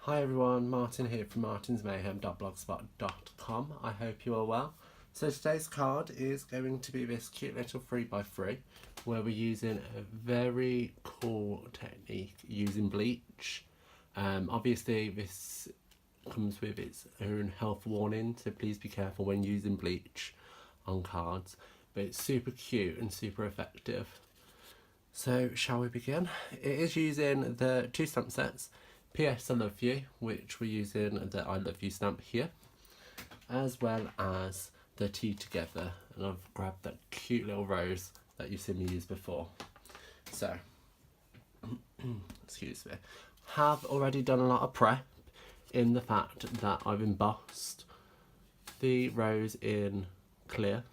Hi everyone, Martin here from martinsmayhem.blogspot.com. I hope you are well. So today's card is going to be this cute little 3x3 where we're using a very cool technique using bleach. Obviously this comes with its own health warning, so please be careful when using bleach on cards, but it's super cute and super effective. So shall we begin? It is using the two stamp sets, P.S. I Love You, which we're using the I Love You stamp here, as well as the Tea Together, and I've grabbed that cute little rose that you've seen me use before. So, excuse me, have already done a lot of prep in the fact that I've embossed the rose in clear,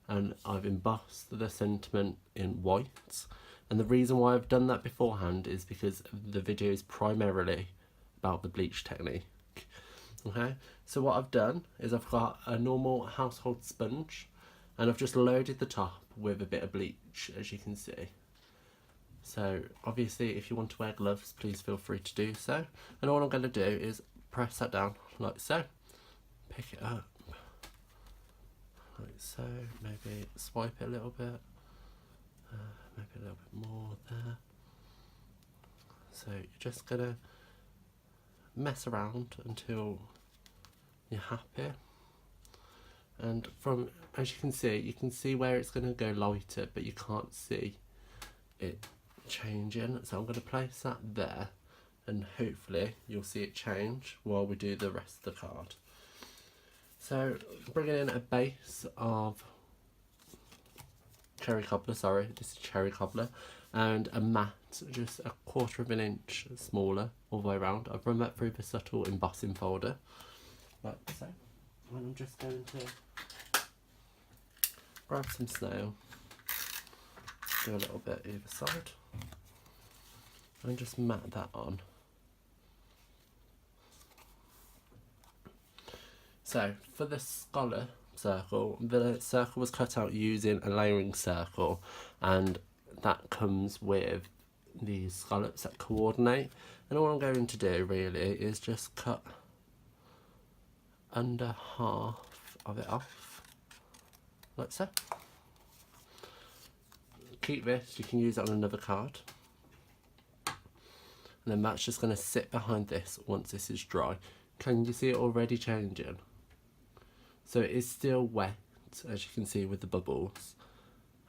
and I've embossed the sentiment in white. And the reason why I've done that beforehand is because the video is primarily about the bleach technique. Okay, so what I've done is I've got a normal household sponge and I've just loaded the top with a bit of bleach, as you can see. So obviously if you want to wear gloves, please feel free to do so. And all I'm going to do is press that down like so, pick it up like so, maybe swipe it a little bit. Maybe a little bit more there. So you're just gonna mess around until you're happy. And from, as you can see where it's gonna go lighter, but you can't see it changing. So I'm gonna place that there, and hopefully you'll see it change while we do the rest of the card. So bringing in a base of cherry cobbler, sorry, this is cherry cobbler, and a mat just a 1/4 of an inch smaller all the way around. I've run that through the subtle embossing folder like so, and I'm just going to grab some snail, do a little bit either side, and just mat that on. So for the scholar circle, the circle was cut out using a layering circle, and that comes with these scallops that coordinate. And all I'm going to do really is just cut under half of it off like so. Keep this, you can use it on another card, and then that's just going to sit behind this once this is dry. Can you see it already changing? So it is still wet, as you can see with the bubbles.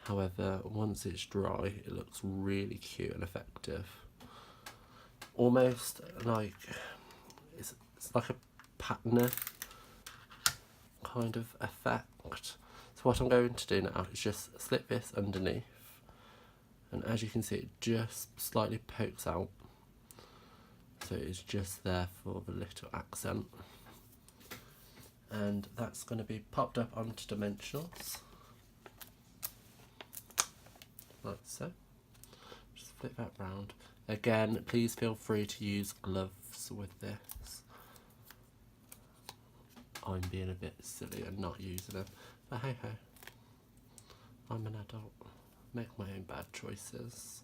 However, once it's dry, it looks really cute and effective. Almost like, it's like a patina kind of effect. So what I'm going to do now is just slip this underneath. And as you can see, it just slightly pokes out. So it's just there for the little accent. And that's going to be popped up onto dimensionals like so. Just flip that round. Again, please feel free to use gloves with this. I'm being a bit silly and not using them, but hey ho, I'm an adult, make my own bad choices.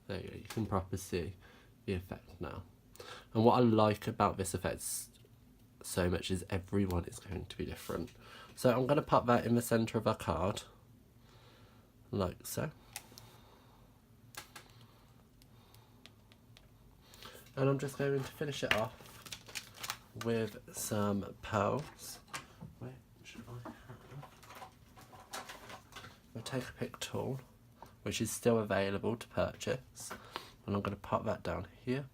There you go, you can properly see the effect now. And what I like about this effect so much is everyone is going to be different. So I'm going to pop that in the centre of our card like so, and I'm just going to finish it off with some pearls, which I have. I'll take a pick tool, which is still available to purchase, and I'm going to pop that down here.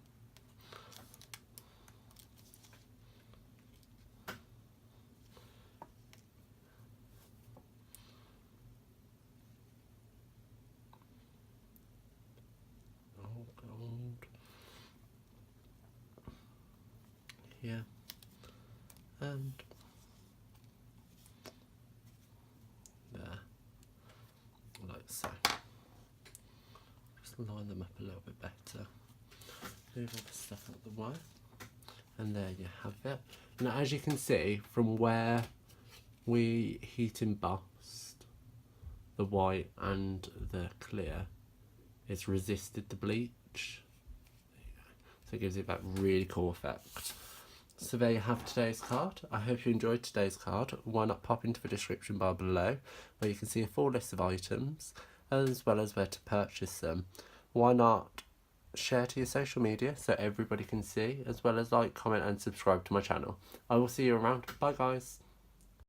Oh, gold. Here. And there. Like so. Just line them up a little bit better. Move all the stuff out of the way, and there you have it. Now as you can see from where we heat embossed the white and the clear, it's resisted the bleach. There you go. So it gives it that really cool effect. So there you have today's card. I hope you enjoyed today's card. Why not pop into the description bar below where you can see a full list of items as well as where to purchase them. Why not share to your social media so everybody can see, as well as like, comment and subscribe to my channel. I will see you around. Bye guys.